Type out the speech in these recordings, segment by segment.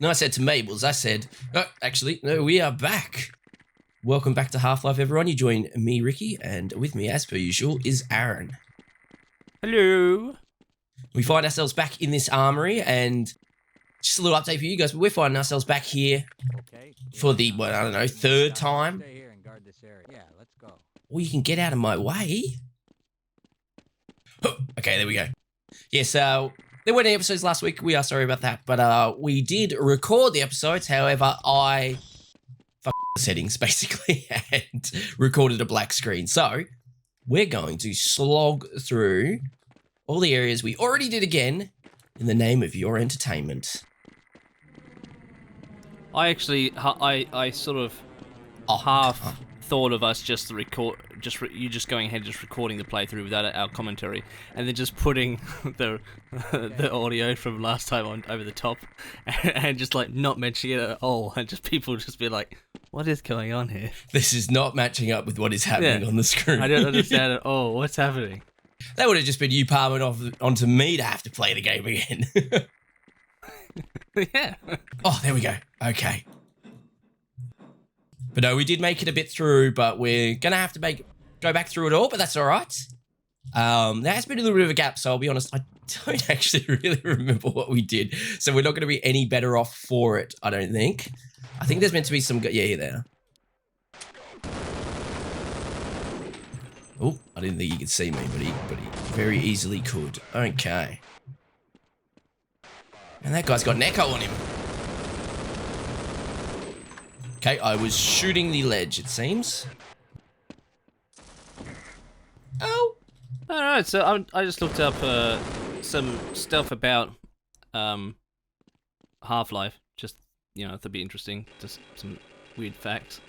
No, I said to Mabel's. I said, oh, actually, no, we are back. Welcome back to Half-Life, everyone. You join me, Ricki, and with me, as per usual, is Aaron. Hello. We find ourselves back in this armory, and just a little update for you guys, but we're finding ourselves back here for the, well, I don't know, third time. Stay here and guard this area. Yeah, let's go. Or you can get out of my way. Oh, okay, there we go. Yes, there weren't any episodes last week. We are sorry about that, but we did record the episodes. However, I fucked the settings, basically, and recorded a black screen. So we're going to slog through all the areas we already did again in the name of your entertainment. I actually, I sort of half thought of us just you just going ahead, just recording the playthrough without our commentary, and then just putting the audio from last time on over the top, and just like not mentioning it at all, and just people just be like, "What is going on here? This is not matching up with what is happening on the screen." I don't understand at all. What's happening? That would have just been you palming off onto me to have to play the game again. Yeah. Oh, there we go. Okay. But no, we did make it a bit through, but we're going to have to go back through it all, but that's all right. There has been a little bit of a gap, so I'll be honest, I don't actually really remember what we did. So we're not going to be any better off for it, I don't think. I think there's meant to be some... Yeah, there. Oh, I didn't think he could see me, but he very easily could. Okay. And that guy's got an echo on him. Okay, I was shooting the ledge, it seems. Oh. Alright, so I just looked up some stuff about Half-Life. Just, you know, that'd be interesting. Just some weird facts.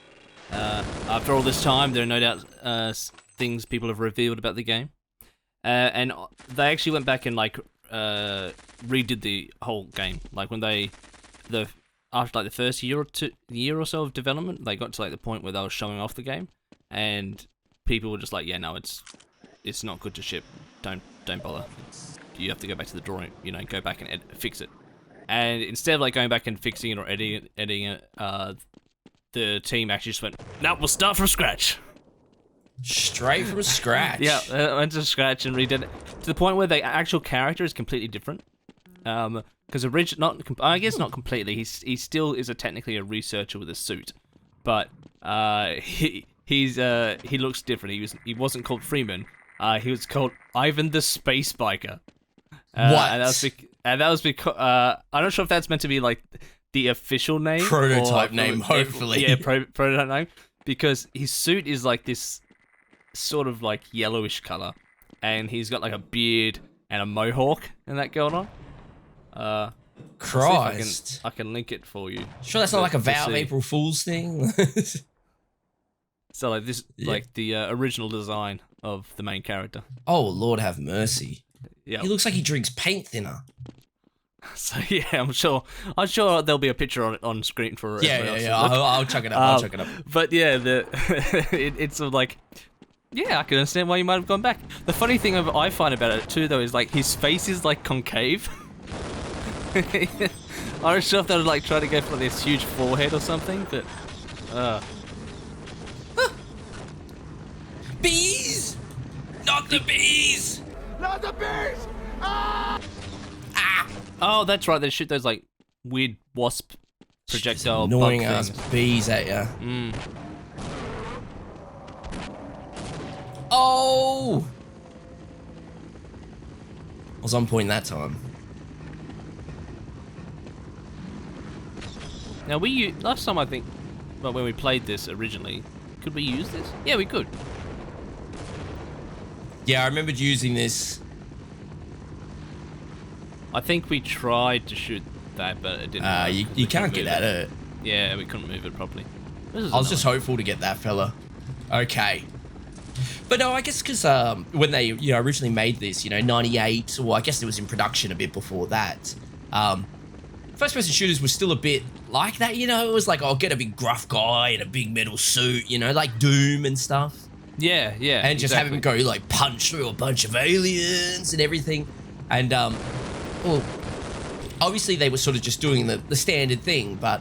After all this time, there are no doubt things people have revealed about the game. And they actually went back and, like, redid the whole game. Like, when after like the first year or so of development, they got to like the point where they were showing off the game, and people were just like, "Yeah, no, it's not good to ship. Don't bother. You have to go back to the drawing. You know, go back and fix it." And instead of like going back and fixing it or editing it, the team actually just went, "No, we'll start from scratch." Straight from scratch. Yeah, went to scratch and redid it to the point where the actual character is completely different. Because I guess not completely. He still is technically a researcher with a suit, but he looks different. He wasn't called Freeman. He was called Ivan the Space Biker. What? And that was because I'm not sure if that's meant to be like the official name, prototype name, hopefully. Yeah, prototype name, because his suit is like this sort of like yellowish color, and he's got like a beard and a mohawk and that going on. Christ. I can link it for you. Sure that's not like a Valve April Fool's thing? So like this, like the original design of the main character. Oh, Lord have mercy. Yeah. He looks like he drinks paint thinner. So yeah, I'm sure there'll be a picture on screen for Yeah. I'll chuck it up. But yeah, it's sort of like, yeah, I can understand why you might have gone back. The funny thing I find about it too, though, is like his face is like concave. I'm not sure if they would like try to go for this huge forehead or something, but Bees! Not the bees! Not the bears! Ah! Oh, that's right. They shoot those like weird wasp projectile annoying bug ass things. Bees at ya. Oh! I was on point that time. Now last time I think, well, when we played this originally, could we use this? Yeah, we could. Yeah, I remembered using this. I think we tried to shoot that, but it didn't work. You can't get at it. Yeah, we couldn't move it properly. I was just hopeful to get that fella. Okay. But no, I guess because when they originally made this, 98, or I guess it was in production a bit before that, first-person shooters were still a bit like that, it was like, get a big gruff guy in a big metal suit, like Doom and stuff. Yeah, and just have him go, like, punch through a bunch of aliens and everything. And, Obviously, they were sort of just doing the standard thing, but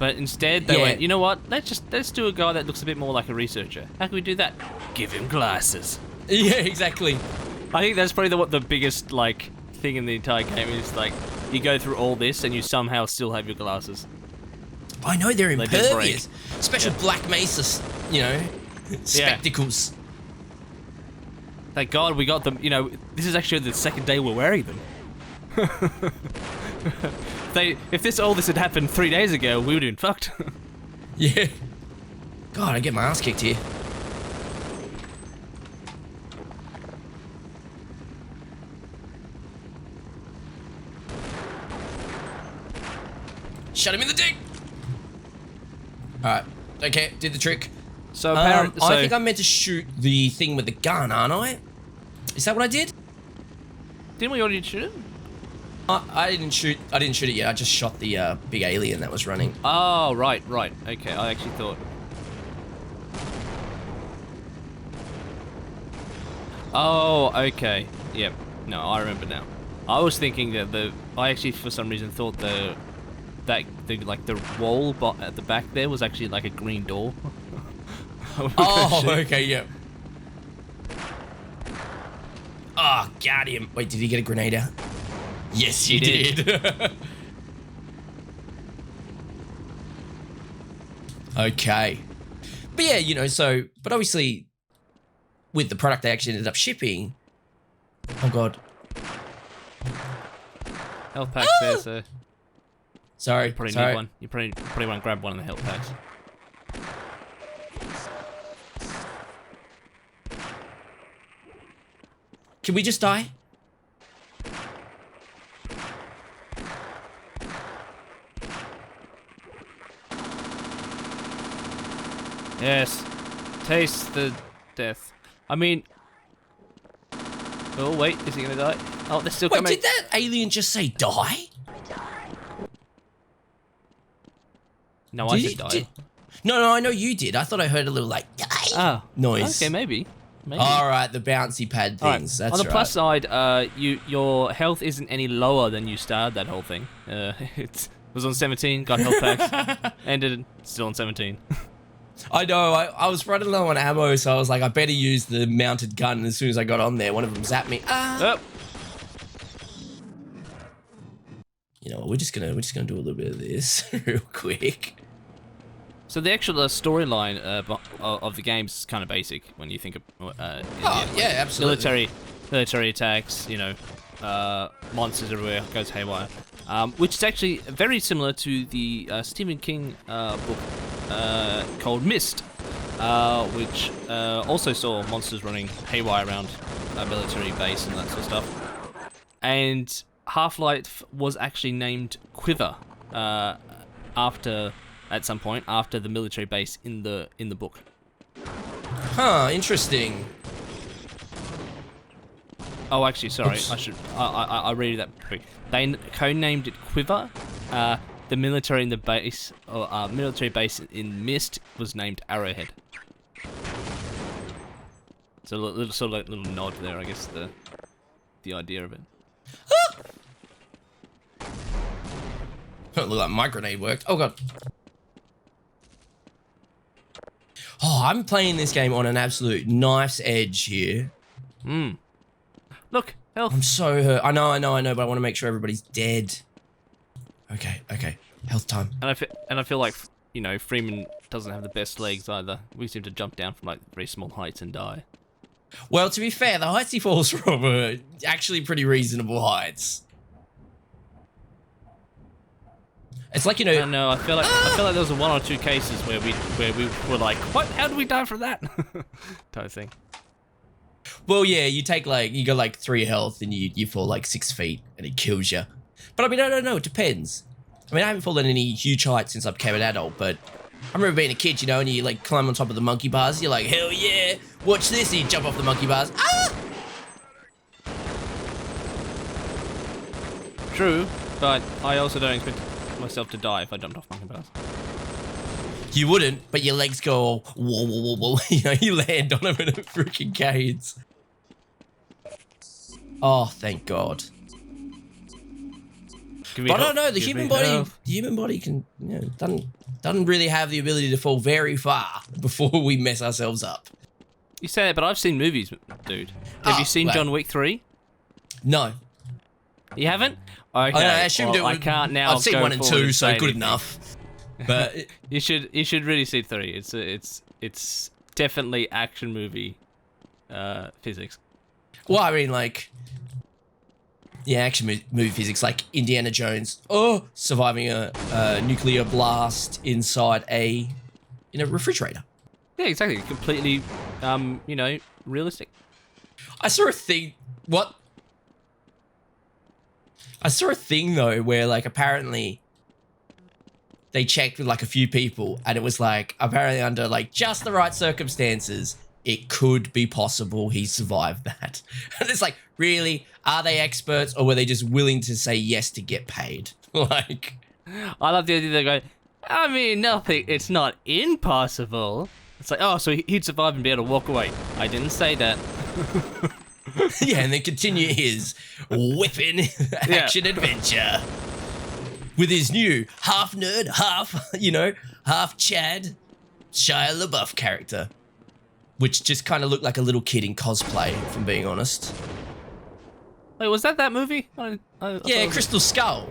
instead they Yeah. went, you know what? Let's do a guy that looks a bit more like a researcher. How can we do that? Give him glasses. yeah, exactly. I think that's probably the biggest like thing in the entire game is like you go through all this and you somehow still have your glasses. I know they're They did break. impervious. Special Black Mesa, you know, spectacles. Thank God we got them. You know, this is actually the second day we're wearing them. If all this had happened 3 days ago, we would have been fucked. Yeah. God, I get my ass kicked here. Shut him in the dick. All right. Okay, did the trick. So apparently, I think I'm meant to shoot the thing with the gun, aren't I? Is that what I did? didn't we already shoot it? I didn't shoot it yet. I just shot the big alien that was running. Oh, right. Okay, I actually thought. Oh, okay. Yep. No, I remember now. I was thinking that I actually for some reason thought the wall at the back there was actually like a green door. Oh, okay, yeah. Oh, got him. Wait, did he get a grenade out? Yes, he did. Okay. But yeah, you know, but obviously with the product they actually ended up shipping. Oh, God. Health packs there, so Sorry. you probably sorry. need one. You probably want to grab one of the health packs. Can we just die? Yes. Taste the death. I mean... Oh, wait. Is he going to die? Oh, they're still Wait, coming. did that alien just say die? No, I Did said he- die. did- No, I know you did. I thought I heard a little like die Oh. noise. Okay, maybe. All right, the bouncy pad All right, things. That's on the right. plus side, your health isn't any lower than you started that whole thing. It was on 17, got health packs, ended still on 17. I know. I was running low on ammo, so I was like, I better use the mounted gun. And as soon as I got on there, one of them zapped me. Oh, You know what? We're just gonna do a little bit of this real quick. so the actual storyline of the game is kind of basic when you think of Yeah, absolutely. military attacks. You know, monsters everywhere, goes haywire. Which is actually very similar to the Stephen King book called Mist, which also saw monsters running haywire around a military base and that sort of stuff. And Half-Life was actually named Quiver at some point after the military base in the book. Huh? Interesting. Oh, actually, sorry. Oops. I read that quick. They codenamed it Quiver. The military in the base, or military base in Mist, was named Arrowhead. So a little sort of like little nod there, I guess the idea of it. Don't look like my grenade worked. Oh god. Oh, I'm playing this game on an absolute knife's edge here. Look, health. I'm so hurt. I know, but I want to make sure everybody's dead. Okay. Health time. And I feel like, you know, Freeman doesn't have the best legs either. We seem to jump down from like very small heights and die. Well, to be fair, the heights he falls from are actually pretty reasonable heights. It's like, you know... I don't know. I feel like there was one or two cases where we were like, what? How did we die from that? Type of thing. Well, yeah, you got like 3 health and you fall like 6 feet and it kills you. But I mean, no, it depends. I mean, I haven't fallen any huge heights since I became an adult, but I remember being a kid, you know, and you like climb on top of the monkey bars. You're like, hell yeah, watch this. And you jump off the monkey bars. Ah! True, but I also don't expect myself to die if I jumped off monkey bars. You wouldn't, but your legs go, whoa, whoa, whoa, whoa. You know, you land on them in a freaking cage. Oh, thank God. Give me But I help. don't know. The Give me human body help. can, doesn't really have the ability to fall very far before we mess ourselves up. You say that, but I've seen movies, dude. Have you seen wait. John Wick 3? No. You haven't? Okay. I assumed well, I can't now. I've seen go 1 and forward 2, so say good anything. enough. But You should really see 3. It's definitely action movie physics. well, I mean, like, action movie physics, like Indiana Jones, surviving a nuclear blast inside a refrigerator. Yeah, exactly. Completely, realistic. I saw a thing. What? I saw a thing though where like apparently they checked with like a few people and it was like apparently under like just the right circumstances it could be possible he survived that. And it's like, really? Are they experts or were they just willing to say yes to get paid? Like, I love the idea they go, I mean, nothing. It's not impossible. It's like, oh, so he'd survive and be able to walk away. I didn't say that. yeah, and then continue his whipping action adventure with his new half nerd, half Chad Shia Lebouf character, which just kind of looked like a little kid in cosplay, if I'm being honest. Wait, was that movie? I Yeah, Crystal Skull.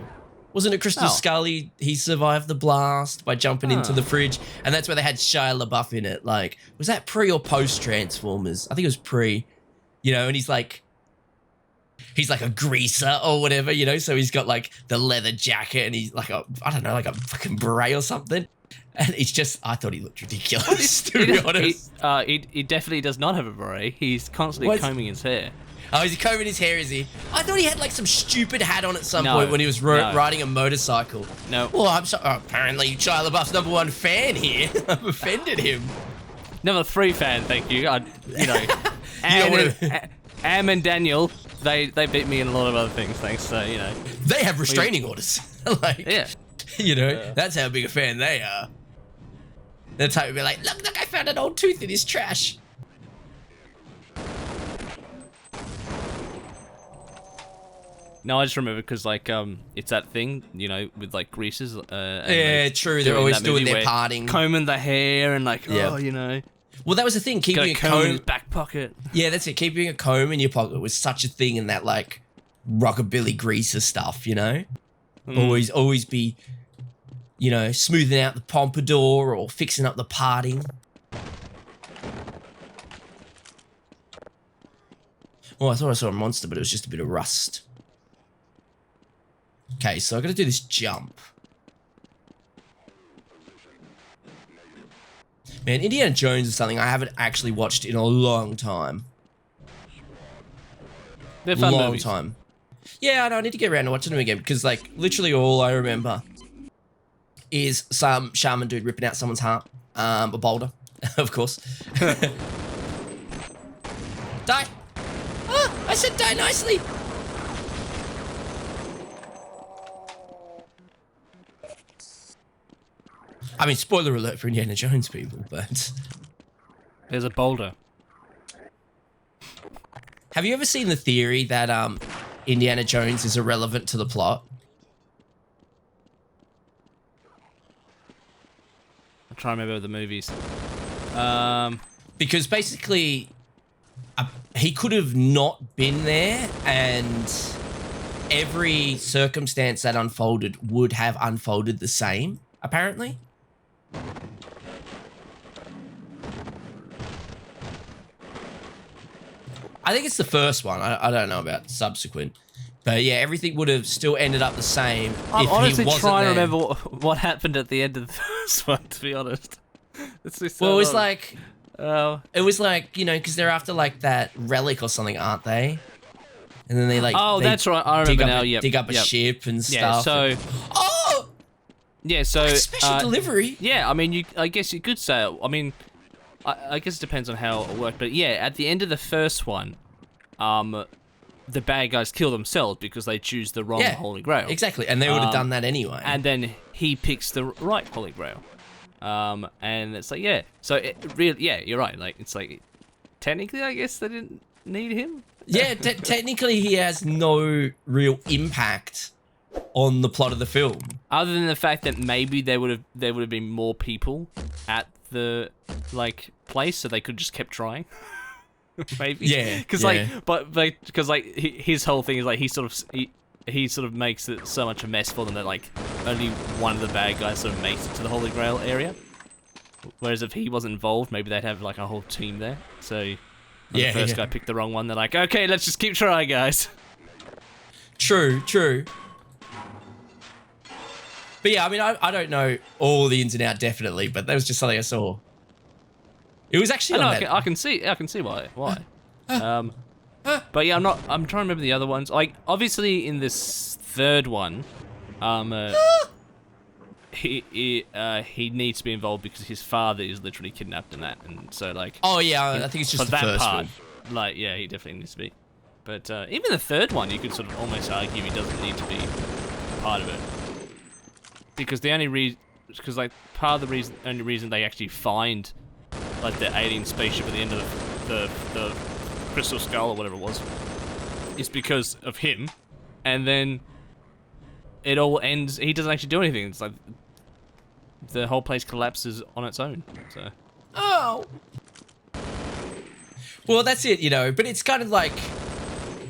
Wasn't it Crystal Skull? He survived the blast by jumping into the fridge, and that's where they had Shia LaBeouf in it. Like, was that pre or post Transformers? I think it was pre. And he's like a greaser or whatever, so he's got like the leather jacket and he's like like a fucking beret or something. And it's just, I thought he looked ridiculous, to be honest. He definitely does not have a beret. He's constantly combing his hair. Oh, is he combing his hair, is he? I thought he had like some stupid hat on at some point when he was riding a motorcycle. No. Well, I'm sorry. Apparently, Shia LaBeouf's #1 fan here. I've offended him. Number 3 fan, thank you. Am and Daniel, they beat me in a lot of other things, thanks. So, They have restraining orders. Like, yeah. That's how big a fan they are. They're the type to be like, look, I found an old tooth in his trash. No, I just remember because it's that thing, with like greasers. Yeah, true. They're always doing their parting, combing the hair and Well, that was the thing. Keeping a comb in his back pocket. Yeah, that's it. Keeping a comb in your pocket was such a thing in that like rockabilly greaser stuff. Always be, smoothing out the pompadour or fixing up the parting. Oh, I thought I saw a monster, but it was just a bit of rust. Okay, so I got to do this jump. Man, Indiana Jones is something I haven't actually watched in a long time. They're fun long movies. time. Yeah, I know. I need to get around to watching them again because, like, literally all I remember is some shaman dude ripping out someone's heart. A boulder, of course. Die! Oh, I said die nicely. I mean, spoiler alert for Indiana Jones, people, but... There's a boulder. Have you ever seen the theory that Indiana Jones is irrelevant to the plot? I'm trying to remember the movies. Because basically, he could have not been there and every circumstance that unfolded would have unfolded the same, apparently. I think it's the first one. I don't know about subsequent. But yeah, everything would have still ended up the same I'm if honestly he wasn't trying there. to remember what happened at the end of the first one, to be honest. It's just Well, it was so like... It was like, because they're after like that relic or something, aren't they? And then they like... Oh, that's right. I remember now, yeah. Dig up a ship and Yeah, stuff. so... Oh! Yeah, so... Special delivery. Yeah, I mean, I guess you could say it. I mean, I guess it depends on how it worked. But yeah, at the end of the first one, the bad guys kill themselves because they choose the wrong Holy Grail. Exactly, and they would have done that anyway. And then he picks the right Holy Grail. And it's like, yeah. So, you're right. Like, it's like, technically, I guess they didn't need him. Yeah, technically he has no real impact on the plot of the film. Other than the fact that maybe there would have been more people at the like place, so they could just kept trying. Maybe. Yeah. Because his whole thing is like he sort of makes it so much a mess for them that like only one of the bad guys sort of makes it to the Holy Grail area. Whereas if he wasn't involved, maybe they'd have like a whole team there. So when the first guy picked the wrong one, they're like, okay, let's just keep trying, guys. True. But yeah, I mean, I don't know all the ins and outs definitely, but that was just something I saw. It was actually. I can see why. But yeah, I'm trying to remember the other ones. Like obviously in this third one, he needs to be involved because his father is literally kidnapped in that, and so like. Oh yeah, I think it's just for the that first part. one. Like yeah, he definitely needs to be. But even the third one, you could sort of almost argue he doesn't need to be part of it. Because the only reason, like part of the only reason they actually find like the alien spaceship at the end of the crystal skull or whatever it was, is because of him, and then it all ends. He doesn't actually do anything. It's like the whole place collapses on its own. So. Oh. Well, that's it, but it's kind of like,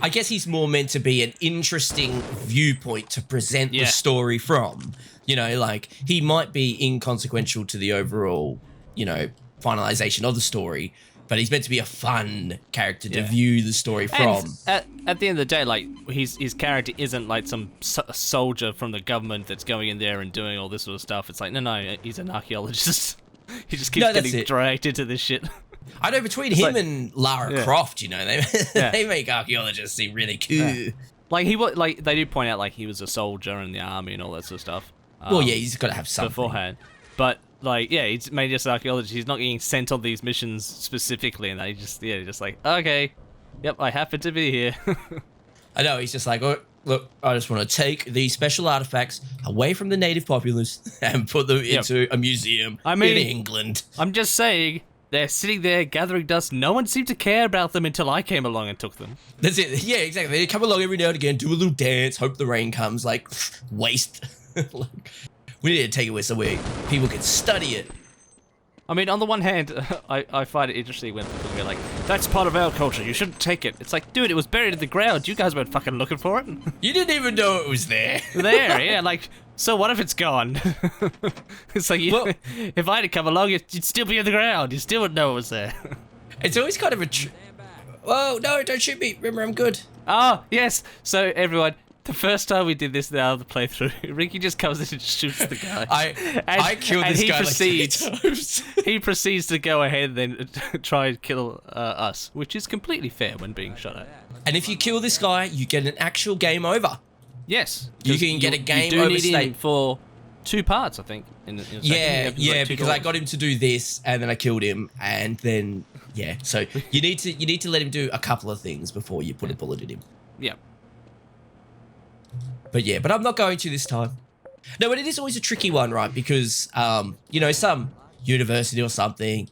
I guess he's more meant to be an interesting viewpoint to present the story from. Like he might be inconsequential to the overall, finalization of the story, but he's meant to be a fun character to view the story from. At the end of the day, like his character isn't like some soldier from the government that's going in there and doing all this sort of stuff. It's like no, he's an archaeologist. He just keeps getting dragged into this shit. I know between him and Lara Croft, they make archaeologists seem really cool. Yeah. Like they do point out like he was a soldier in the army and all that sort of stuff. Well, yeah, he's got to have something beforehand. But like, yeah, he's made just an archaeologist. He's not getting sent on these missions specifically, and they just like, okay, yep, I happen to be here. I know. He's just like, oh, look, I just want to take these special artifacts away from the native populace and put them into a museum in England. I'm just saying. They're sitting there gathering dust. No one seemed to care about them until I came along and took them. That's it. Yeah, exactly. They come along every now and again, do a little dance, hope the rain comes, like, waste. We need to take it where somewhere people can study it. I mean, on the one hand, I find it interesting when people go like, that's part of our culture, you shouldn't take it. It's like, dude, it was buried in the ground. You guys weren't fucking looking for it. You didn't even know it was there. Yeah, like, so what if it's gone? It's like, if I had come along, you'd still be in the ground. You still wouldn't know it was there. It's always kind of a... Whoa, no, don't shoot me. Remember, I'm good. Oh, yes. So, everyone, the first time we did this now, the playthrough, Ricki just comes in and shoots the guy. I killed this guy like 3 times. He proceeds to go ahead and then try and kill us, which is completely fair when being shot at. And if you kill this guy, you get an actual game over. Yes. You can get a game over state. You do need him for 2 parts, I think. Yeah, because I got him to do this, and then I killed him, and then, yeah. So you need to let him do a couple of things before you put a bullet in him. Yeah. But I'm not going to this time. No, but it is always a tricky one, right? Because, some university or something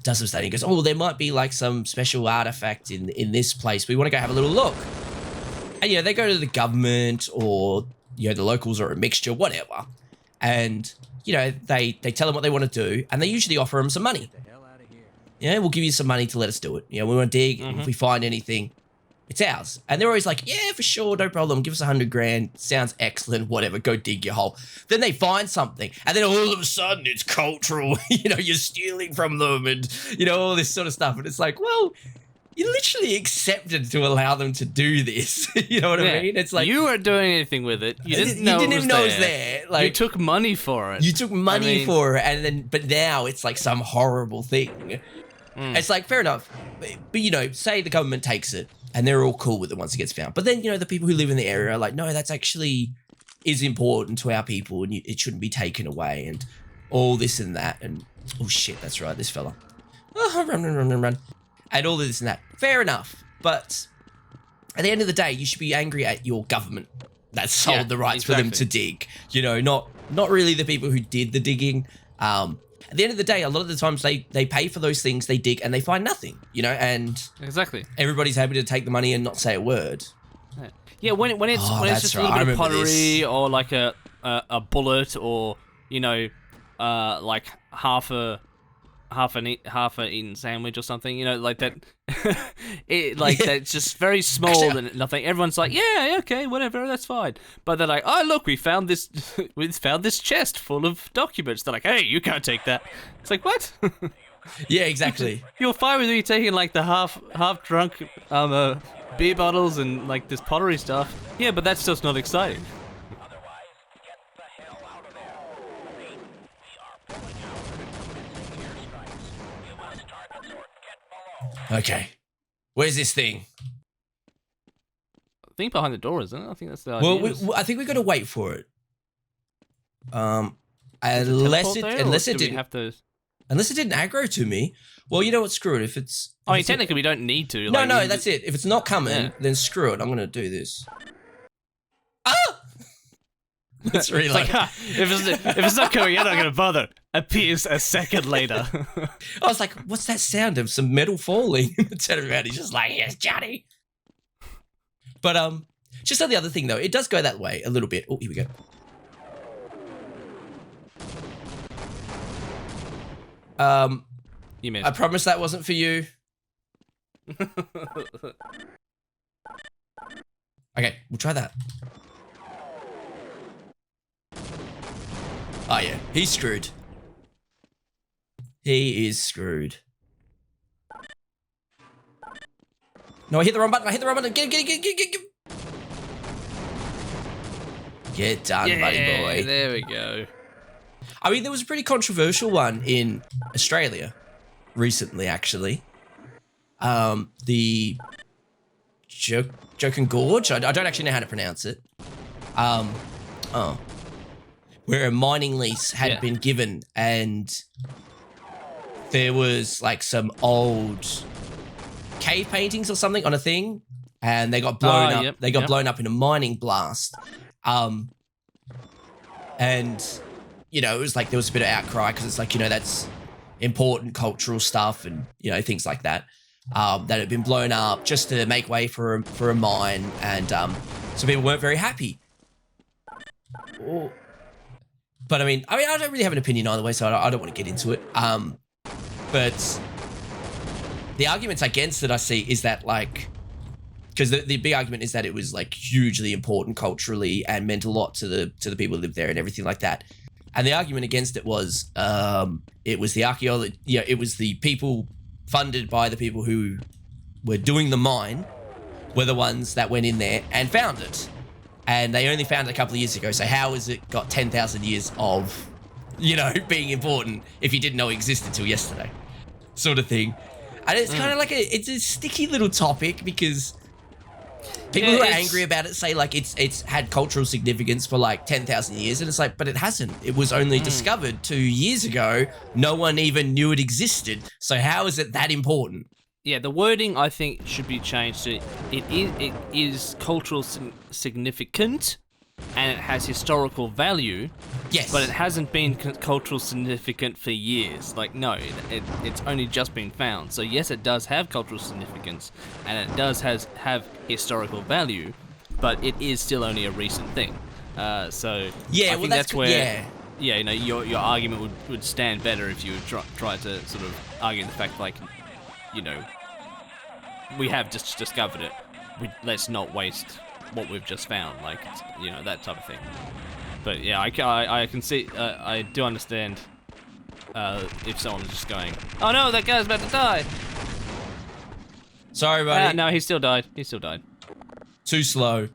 does some study and goes, oh, there might be like some special artifact in this place. We want to go have a little look. And, they go to the government or, the locals or a mixture, whatever. And, they tell them what they want to do, and they usually offer them some money. Yeah, we'll give you some money to let us do it. We want to dig. If we find anything, it's ours. And they're always like, yeah, for sure, no problem. Give us $100,000. Sounds excellent. Whatever. Go dig your hole. Then they find something, and then all of a sudden it's cultural. You're stealing from them, and all this sort of stuff. And it's like, well, you literally accepted to allow them to do this. You know what I mean? It's like you weren't doing anything with it. You didn't even know it was there. Like, you took money for it. You took money for it, but now it's like some horrible thing. It's like, fair enough. But say the government takes it and they're all cool with it once it gets found. But then, the people who live in the area are like, no, that's actually is important to our people and it shouldn't be taken away and all this and that. And, oh shit, that's right, this fella. Oh, run. And all this and that. Fair enough. But at the end of the day, you should be angry at your government that sold the rights for them to dig. Not really the people who did the digging. At the end of the day, a lot of the times they pay for those things, they dig, and they find nothing, and exactly, everybody's happy to take the money and not say a word. Yeah, when it's that's just right. a little I bit of remember pottery this. or like a bullet or like half a eaten sandwich or something, like that. That's just very small Actually, and nothing. Everyone's like, yeah, okay, whatever, that's fine. But they're like, oh look, we found this chest full of documents. They're like, hey, you can't take that. It's like, what? Yeah, exactly. You're fine with me taking like the half drunk beer bottles and like this pottery stuff. Yeah, but that's just not exciting. Okay. Where's this thing? I think behind the door, isn't it? I think that's the idea. Well, I think we got to wait for it. Unless Unless it didn't have to. Unless it didn't aggro to me. Well, you know what? Screw it. If it's. I mean, technically, we don't need to. No, that's it. If it's not coming, then screw it. I'm gonna do this. Ah! Let's reload. It's like, if it's not coming, you're not gonna bother. Appears a second later. I was like, what's that sound of some metal falling? Turn around, he's just like, yes, Johnny. But just on the other thing though, it does go that way a little bit. Oh, here we go. You missed. I promise that wasn't for you. Okay, we'll try that. Oh yeah, he's screwed. He is screwed. No, I hit the wrong button. Get him. Get done, buddy boy. There we go. I mean, there was a pretty controversial one in Australia recently, actually. The Jokin Gorge. I don't actually know how to pronounce it. Where a mining lease had been given, and there was like some old cave paintings or something on a thing, and they got blown up. They got blown up in a mining blast. And it was like there was a bit of outcry because it's like that's important cultural stuff and things like that that had been blown up just to make way for a mine, and so people weren't very happy. But I mean, I don't really have an opinion either way, so I don't want to get into it. But the arguments against it I see is that because the big argument is that it was like hugely important culturally and meant a lot to the people who lived there and everything like that. And the argument against it was it was the it was the people funded by the people who were doing the mine were the ones that went in there and found it. And they only found it a couple of years ago. So how has it got 10,000 years of, being important if you didn't know it existed till yesterday? Sort of thing. And it's kind of like it's a sticky little topic because people who are angry about it say like it's had cultural significance for like 10,000 years, and it's like, but it hasn't. It was only discovered 2 years ago. No one even knew it existed. So how is it that important? Yeah, the wording I think should be changed to it is cultural significant and it has historical value. Yes. But it hasn't been cultural significant for years. Like, no, it's only just been found. So yes, it does have cultural significance and it does have historical value, but it is still only a recent thing. So yeah, I think that's where yeah, your argument would stand better if you try to sort of argue the fact like, we have just discovered it. Let's not waste what we've just found, like, that type of thing. But yeah, I can see, I do understand if someone's just going, oh no, that guy's about to die. Sorry, buddy. No, he still died. Too slow.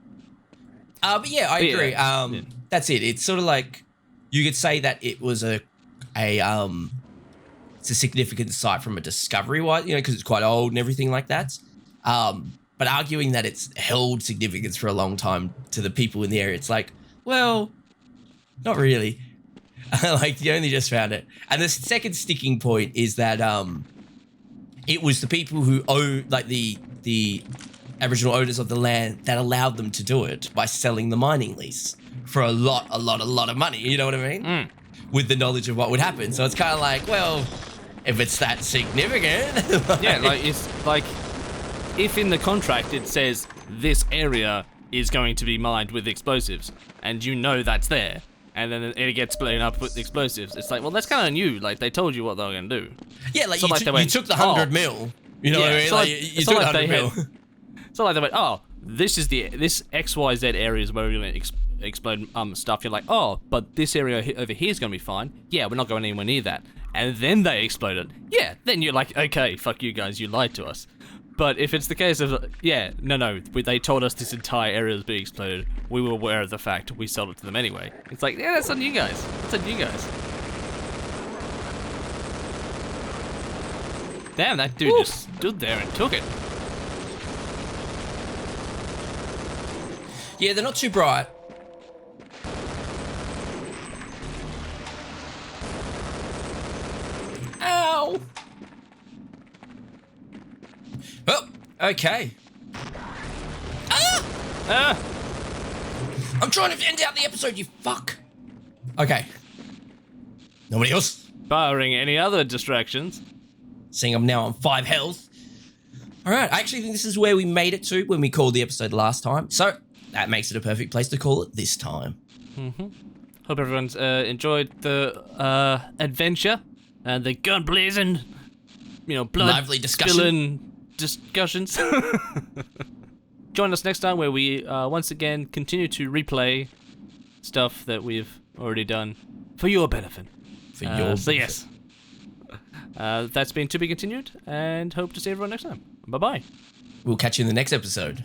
But yeah, I agree. Yeah. That's it. It's sort of like you could say that it was it's a significant site from a discovery-wise, because it's quite old and everything like that. But arguing that it's held significance for a long time to the people in the area, it's like, well, not really. Like, you only just found it. And the second sticking point is that it was the people who own, like the Aboriginal owners of the land that allowed them to do it by selling the mining lease for a lot of money. You know what I mean? With the knowledge of what would happen. So it's kind of like, well, if it's that significant. Yeah, like, it's like, if in the contract it says this area is going to be mined with explosives, and you know that's there, and then it gets blown up with explosives. It's like, well, that's kind of new. Like, they told you what they were going to do. Yeah, like, It's not you, they went, you took the 100 "Oh." mil. You know Yeah, what I mean? it's Like, not- you it's took not like 100 they mil. had- It's not like they went, oh, this XYZ area is where we're going to explode stuff. You're like, oh, but this area over here is going to be fine. Yeah, we're not going anywhere near that. And then they explode it. Yeah, then you're like, okay, fuck you guys, you lied to us. But if it's the case of, yeah, no, they told us this entire area was being exploded. We were aware of the fact. We sold it to them anyway. It's like, yeah, that's on you guys. That's on you guys. Damn, that dude just stood there and took it. Yeah, they're not too bright. Ow! Oh, okay. Ah! I'm trying to end out the episode, you fuck. Okay. Nobody else? Barring any other distractions. Seeing I'm now on 5 health. All right, I actually think this is where we made it to when we called the episode last time. So that makes it a perfect place to call it this time. Hope everyone's enjoyed the adventure and the gun blazing, blood Lively discussion. spilling discussions. Join us next time where we once again continue to replay stuff that we've already done for your benefit. For your So yes, that's been to be continued, and hope to see everyone next time. Bye bye. We'll catch you in the next episode.